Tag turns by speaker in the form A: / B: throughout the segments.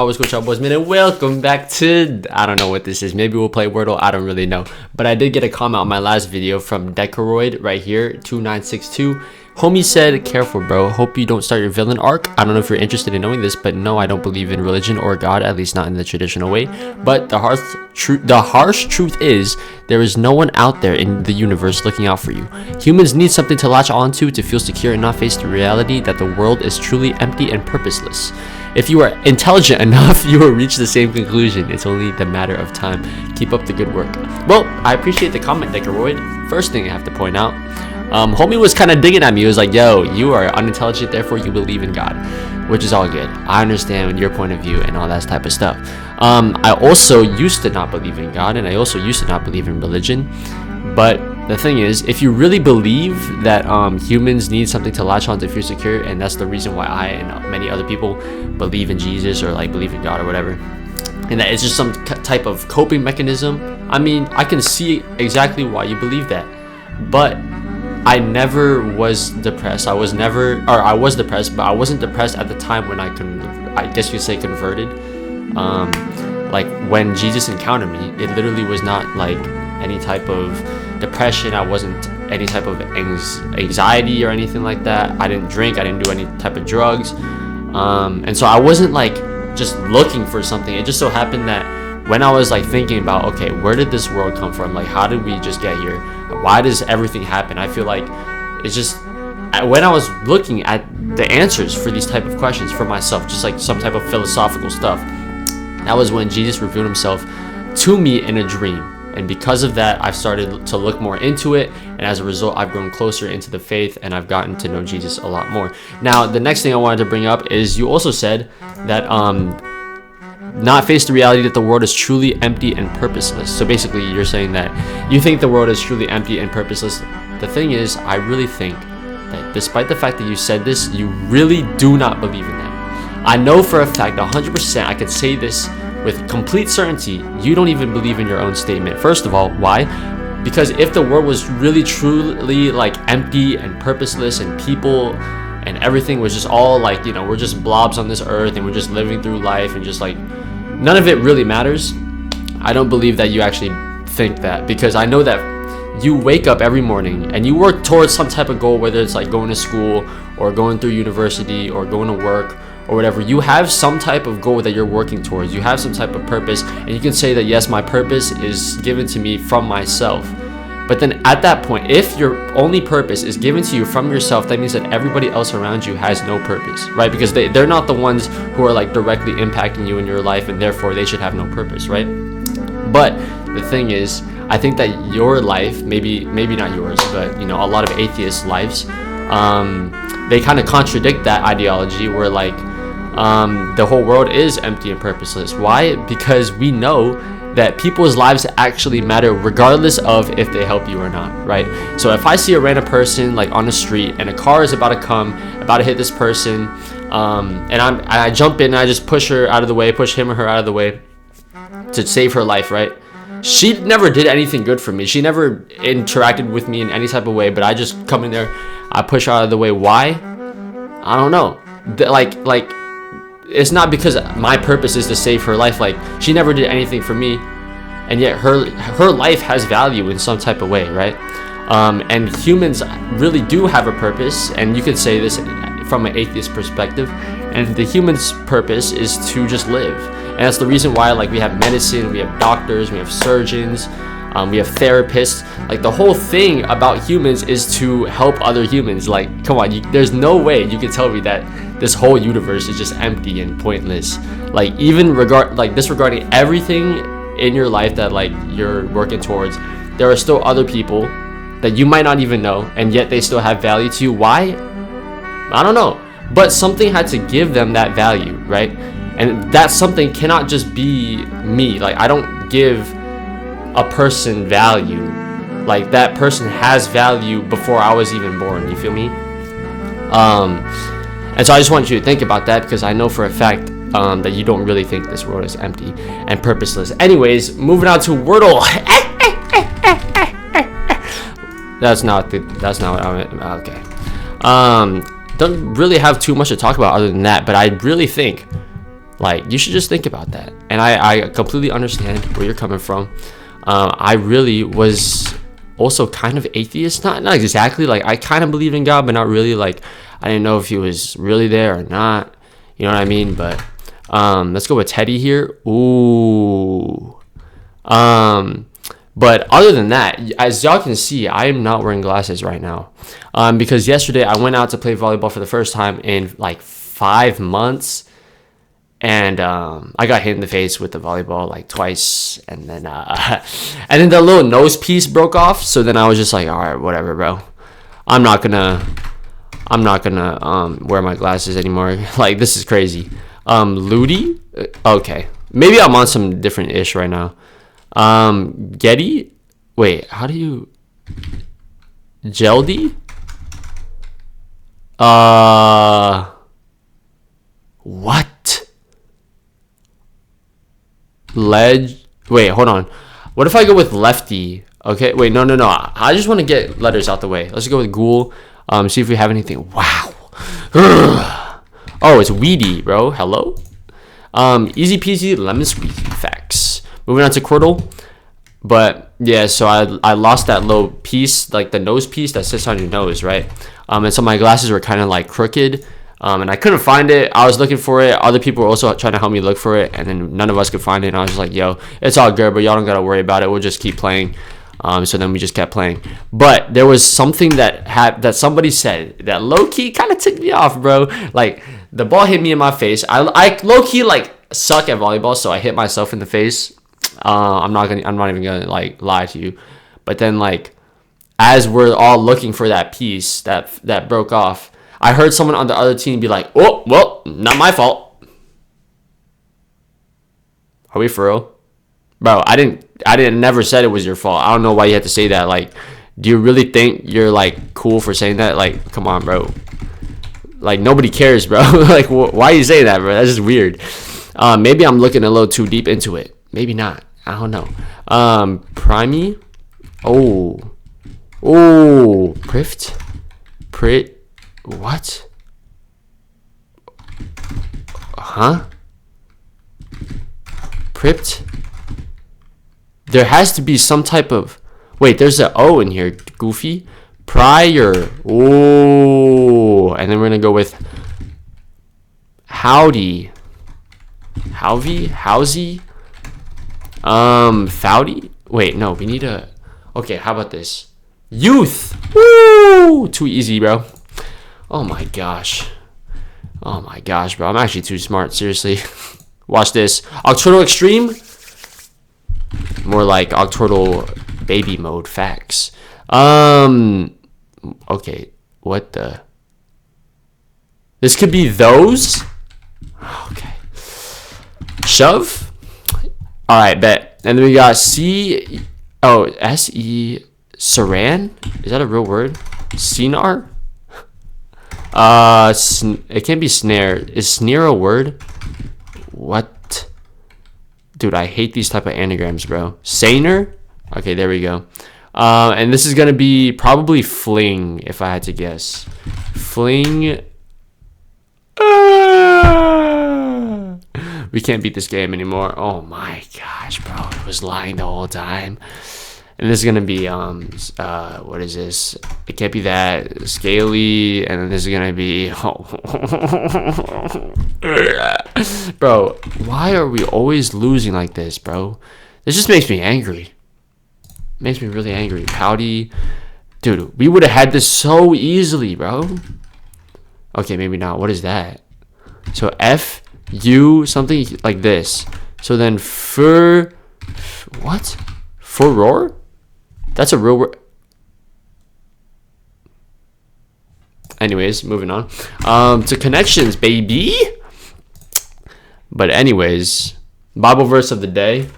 A: What's up, boys, man, and welcome back to, I don't know what this is. Maybe we'll play Wordle, I don't really know. But I did get a comment on my last video from Decoroid right here, 2962. Homie said, careful bro, hope you don't start your villain arc. I don't know if you're interested in knowing this, but no, I don't believe in religion or God, at least not in the traditional way. But the harsh truth is, there is no one out there in the universe looking out for you. Humans need something to latch onto to feel secure and not face the reality that the world is truly empty and purposeless. If you are intelligent enough, you will reach the same conclusion. It's only the matter of time. Keep up the good work. Well, I appreciate the comment, Decoroid. First thing I have to point out, homie was kind of digging at me. He was like, yo, you are unintelligent, therefore you believe in God, which is all good. I understand your point of view and all that type of stuff. I also used to not believe in God, and I also used to not believe in religion. But the thing is, if you really believe that humans need something to latch on to feel secure, and that's the reason why I and many other people believe in Jesus or like believe in God or whatever, and that it's just some type of coping mechanism, I mean, I can see exactly why you believe that. But I never was depressed. I was depressed, but I wasn't depressed at the time when I guess you could say converted. Like when Jesus encountered me, it literally was not like any type of depression. I wasn't any type of anxiety or anything like that. I didn't drink. I didn't do any type of drugs. And so I wasn't like just looking for something. It just so happened that when I was like thinking about, okay, where did this world come from? Like, how did we just get here? Why does everything happen? I feel like it's just when I was looking at the answers for these type of questions for myself, just like some type of philosophical stuff, that was when Jesus revealed himself to me in a dream. And because of that, I've started to look more into it, and as a result, I've grown closer into the faith, and I've gotten to know Jesus a lot more. Now, the next thing I wanted to bring up is you also said that not face the reality that the world is truly empty and purposeless. So basically, you're saying that you think the world is truly empty and purposeless. The thing is, I really think that despite the fact that you said this, you really do not believe in that. I know for a fact, 100%, I could say this with complete certainty, you don't even believe in your own statement. First of all, why? Because if the world was really truly like empty and purposeless, and people and everything was just all like, you know, we're just blobs on this earth and we're just living through life and just like none of it really matters, I don't believe that you actually think that, because I know that you wake up every morning and you work towards some type of goal, whether it's like going to school or going through university or going to work or whatever. You have some type of goal that you're working towards. You have some type of purpose, and you can say that, yes, my purpose is given to me from myself. But then at that point, if your only purpose is given to you from yourself, that means that everybody else around you has no purpose, right? Because they're not the ones who are like directly impacting you in your life, and therefore they should have no purpose, right? But the thing is, I think that your life, maybe not yours, but you know, a lot of atheist lives, they kind of contradict that ideology where like the whole world is empty and purposeless. Why? Because we know that people's lives actually matter regardless of if they help you or not, right? So if I see a random person like on the street and a car is about to hit this person, and I jump in and I just push her out of the way, push him or her out of the way to save her life, right? She never did anything good for me. She never interacted with me in any type of way, but I just come in there, I push her out of the way. Why? I don't know. Like it's not because my purpose is to save her life. Like, she never did anything for me, and yet her life has value in some type of way, right? And humans really do have a purpose, and you could say this from an atheist perspective, and the human's purpose is to just live. And that's the reason why, like, we have medicine, we have doctors, we have surgeons, we have therapists. Like, the whole thing about humans is to help other humans. Like, come on, there's no way you can tell me that this whole universe is just empty and pointless. Like, even disregarding everything in your life that like you're working towards, there are still other people that you might not even know, and yet they still have value to you. Why? I don't know, but something had to give them that value, right? And that something cannot just be me. Like, I don't give a person value. Like, that person has value before I was even born. You feel me? And so I just want you to think about that, because I know for a fact that you don't really think this world is empty and purposeless. Anyways, moving on to Wordle. That's not what I meant. Okay. Don't really have too much to talk about other than that, but I really think Like, you should just think about that. And I completely understand where you're coming from. I really was also kind of atheist, not exactly, like I kind of believe in God, but not really. Like, I didn't know if he was really there or not, you know what I mean? But let's go with Teddy here. Ooh. But other than that, as y'all can see, I am not wearing glasses right now, because yesterday I went out to play volleyball for the first time in like 5 months. And I got hit in the face with the volleyball like twice, and then the little nose piece broke off. So then I was just like, all right, whatever, bro. I'm not gonna wear my glasses anymore. Like, this is crazy. Ludi, okay, maybe I'm on some different ish right now. Getty, wait, how do you Geldy? What? Ledge. Wait, hold on. What if I go with lefty? Okay, wait, no. I just want to get letters out the way. Let's go with ghoul. See if we have anything. Wow. Oh, it's weedy, bro. Hello. Easy peasy, lemon squeezy. Facts. Moving on to Quirtle. But yeah, so I lost that little piece, like the nose piece that sits on your nose, right? And so my glasses were kind of like crooked. And I couldn't find it. I was looking for it. Other people were also trying to help me look for it, and then none of us could find it. And I was just like, yo, it's all good, but y'all don't gotta worry about it. We'll just keep playing. So then we just kept playing. But there was something that somebody said that low-key kind of ticked me off, bro. Like, the ball hit me in my face. I low-key like suck at volleyball, so I hit myself in the face. I'm not even gonna like lie to you. But then, like, as we're all looking for that piece that broke off, I heard someone on the other team be like, oh, well, not my fault. Are we for real? Bro, I didn't never said it was your fault. I don't know why you had to say that. Like, do you really think you're like cool for saying that? Like, come on, bro. Like, nobody cares, bro. Like, why are you saying that, bro? That's just weird. Maybe I'm looking a little too deep into it. Maybe not. I don't know. Primey. Oh, Prift. What? Huh? Pript? There has to be some type of... Wait, there's an O in here. Goofy. Prior. Oh. And then we're going to go with... Howdy. Howvy? Howsy? Foudy? Wait, no. We need a... Okay, how about this? Youth. Woo! Too easy, bro. Oh my gosh, bro. I'm actually too smart, seriously. Watch this. Octordle Extreme? More like Octordle Baby Mode. Facts. Okay, what the? This could be those? Okay. Shove? Alright, bet. And then we got S-E... Saran? Is that a real word? Sinar? It can't be snare. Is snare a word? What? Dude, I hate these type of anagrams, bro. Saner? Okay, there we go. And this is gonna be probably fling, if I had to guess. Fling. We can't beat this game anymore. Oh my gosh, bro. I was lying the whole time. And this is gonna be what is this? It can't be that scaly, and then this is gonna be bro, why are we always losing like this, bro? This just makes me angry. Makes me really angry. Pouty. Dude, we would have had this so easily, bro. Okay, maybe not. What is that? So F U something like this. So then what? Furor? That's a real word. Anyways, moving on. To connections, baby. But anyways, Bible verse of the day,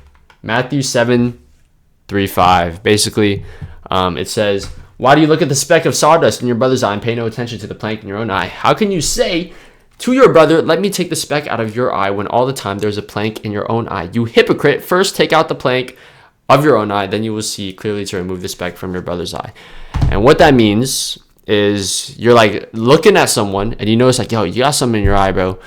A: Matthew 7:3-5. Basically, it says, "Why do you look at the speck of sawdust in your brother's eye and pay no attention to the plank in your own eye? How can you say to your brother, 'Let me take the speck out of your eye,' when all the time there's a plank in your own eye? You hypocrite! First take out the plank of your own eye, then you will see clearly to remove the speck from your brother's eye." And what that means is you're like looking at someone and you notice like, yo, you got something in your eye, bro.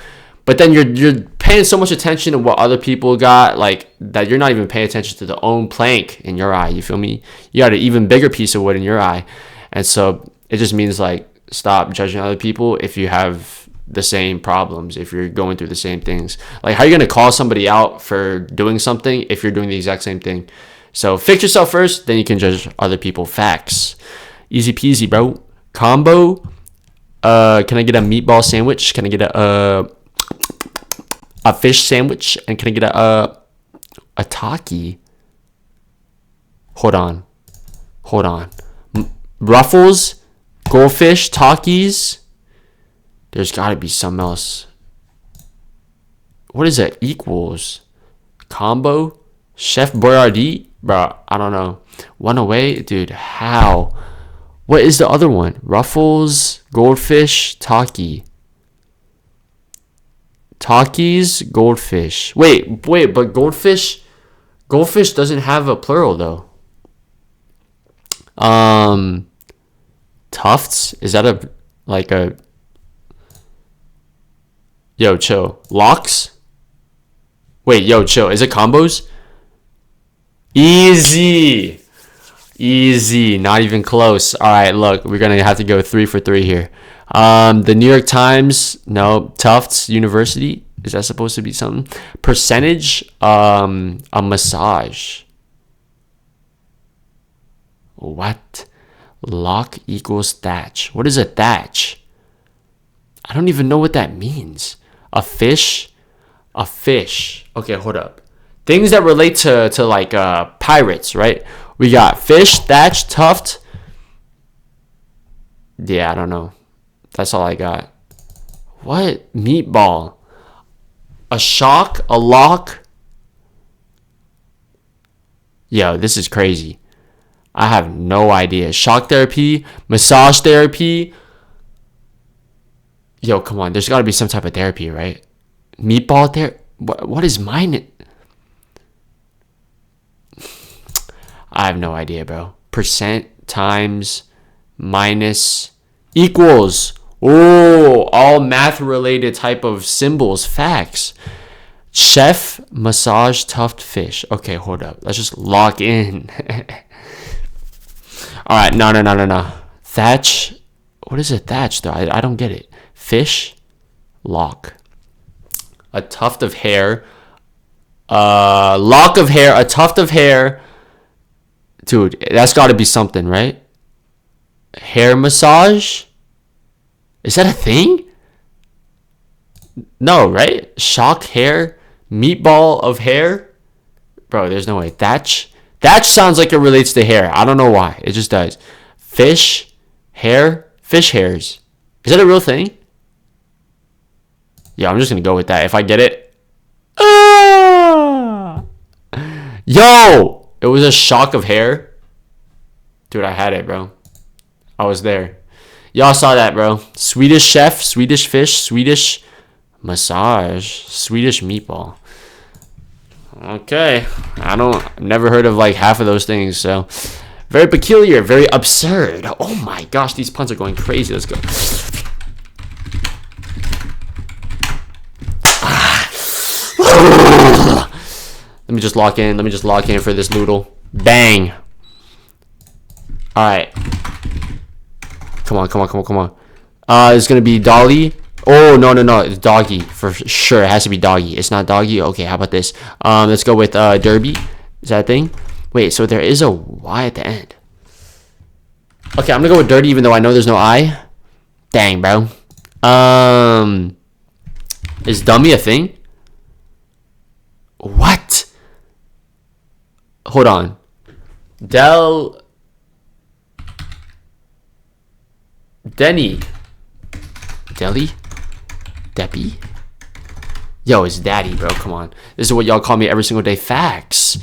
A: But then you're paying so much attention to what other people got, like that you're not even paying attention to the own plank in your eye. You feel me? You got an even bigger piece of wood in your eye. And so it just means like stop judging other people if you have the same problems, if you're going through the same things. Like, how are you going to call somebody out for doing something if you're doing the exact same thing? So fix yourself first, then you can judge other people. Facts. Easy peasy, bro. Combo. Can I get a meatball sandwich? Can I get a fish sandwich? And can I get a taki? Hold on. Ruffles, goldfish, Takis. There's got to be something else. What is it? Equals. Combo. Chef Boyardee. Bro, I don't know. One away? Dude, how? What is the other one? Ruffles, goldfish, Taki. Takis, goldfish. Wait, but goldfish doesn't have a plural though. Tufts? Is that a yo, chill. Locks? Wait, yo, chill. Is it combos? Easy. Not even close. All right, look, we're gonna have to go 3 for 3 here. The New York Times, no. Tufts University, is that supposed to be something? Percentage, a massage. What? Lock equals thatch. What is a thatch? I don't even know what that means. A fish. Okay, hold up. Things that relate to like pirates, right? We got fish, thatch, tuft. Yeah, I don't know. That's all I got. What? Meatball. A shock, a lock. Yo, this is crazy. I have no idea. Shock therapy, massage therapy. Yo, come on. There's got to be some type of therapy, right? Meatball therapy. What is mine? I have no idea, bro. Percent times minus equals. Oh, all math related type of symbols. Facts. Chef, massage, tuft, fish. Okay, hold up. Let's just lock in. All right, no. Thatch. What is a thatch though? I don't get it. Fish, lock. A tuft of hair. Lock of hair. A tuft of hair. Dude, that's got to be something, right? Hair massage? Is that a thing? No, right? Shock hair? Meatball of hair? Bro, there's no way. Thatch sounds like it relates to hair. I don't know why. It just does. Fish, hair, fish hairs. Is that a real thing? Yeah, I'm just going to go with that. If I get it. Yo! It was a shock of hair. Dude, I had it, bro. I was there. Y'all saw that, bro. Swedish chef, Swedish fish, Swedish massage, Swedish meatball. Okay. I've never heard of like half of those things, so very peculiar, very absurd. Oh my gosh, these puns are going crazy. Let's go. Let me just lock in for this noodle. Bang. All right. Come on. It's going to be Dolly. Oh, no. It's doggy for sure. It has to be doggy. It's not doggy. Okay, how about this? Let's go with Derby. Is that a thing? Wait, so there is a Y at the end. Okay, I'm going to go with dirty even though I know there's no I. Dang, bro. Is dummy a thing? What? Hold on. Denny. Deli? Deppy? Yo, it's daddy, bro. Come on. This is what y'all call me every single day. Facts.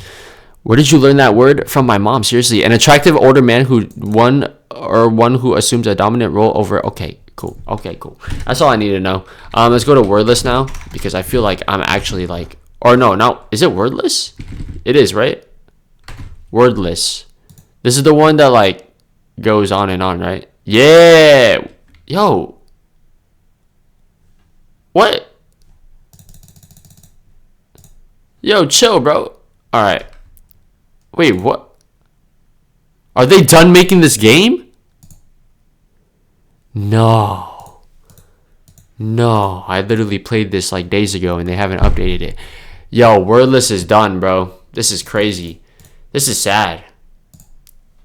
A: Where did you learn that word? From my mom. Seriously. An attractive older man who one who assumes a dominant role over. Okay, cool. That's all I need to know. Let's go to wordless now because I feel like I'm actually like, or no, is it wordless? It is, right? Wordless. This is the one that like goes on and on, right? Yeah. Yo. What? Yo, chill, bro. All right. Wait, what? Are they done making this game? No. No. I literally played this like days ago and they haven't updated it. Yo, Wordless is done, bro. This is crazy. This is sad.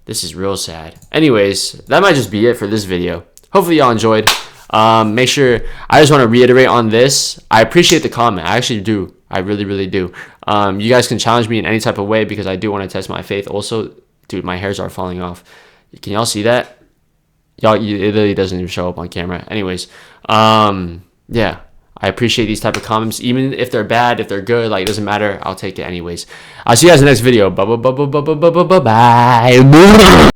A: This is real sad. Anyways, that might just be it for this video. Hopefully y'all enjoyed. Make sure, I just want to reiterate on this. I appreciate the comment. I actually do. I really, really do. You guys can challenge me in any type of way because I do want to test my faith. Also, dude, my hairs are falling off. Can y'all see that? Y'all, it literally doesn't even show up on camera. Anyways, yeah. I appreciate these type of comments, even if they're bad, if they're good, like, it doesn't matter. I'll take it anyways. I'll see you guys in the next video. Bye.